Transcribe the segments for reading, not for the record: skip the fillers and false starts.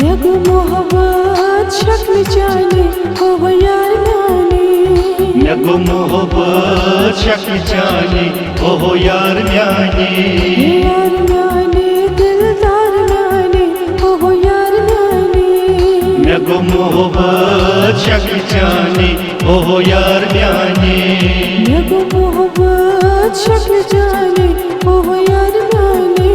मेगो मोहब्बत शक्ल जाने हो यार म्याने मेगो मोहब्बत शक्ल जाने हो यार म्याने दिलदार म्याने हो यार म्याने मेगो मोहब्बत शक्ल जाने हो यार म्याने मेगो मोहब्बत शक्ल जाने हो यार म्याने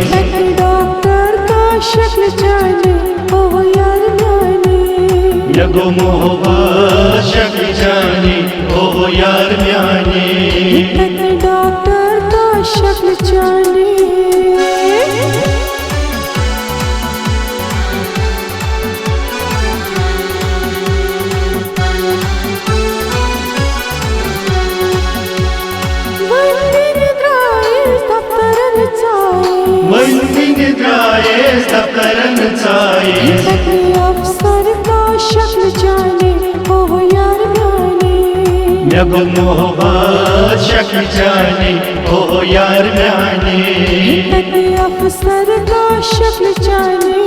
डॉक्टर का शक्ल जाने हो यार म्याने मेगो मोहब्बत शक्ल जाने हो यार म्याने डॉक्टर का शक्ल जाने अफसर का शक्ल जाने हो यार म्याने मेगो मोहब्बत शक्ल जाने हो यार म्याने अफसर का शक्ल जाने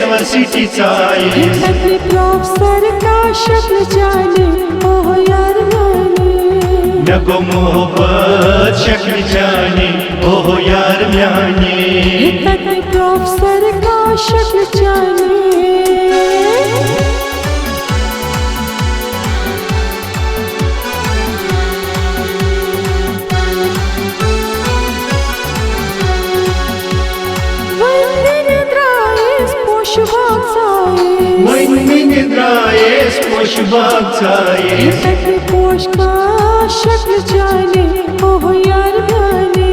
यूनिवर्सिटी प्रोफेसर का शक्ल जाने हो यार म्याने मेगो मोहब्बत शक्ल जाने हो यार म्याने प्रोफेसर का शक्ल जाने पोश का शक्ल जाने हो यार म्याने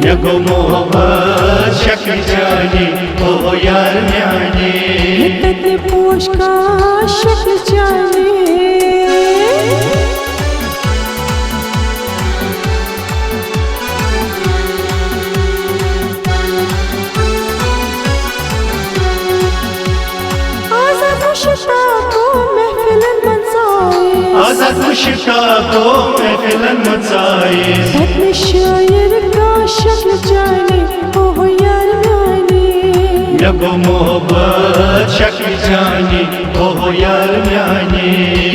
मेगो मोहब्बत शक्ल जाने हो यार म्याने पोश का शक्ल जाने आज़ाद मुश्ताक़ को महफ़िलन मचाए शायर का शक्ल जाने हो यार म्याने मेगो मोहब्बत शक्ल जाने हो यार म्याने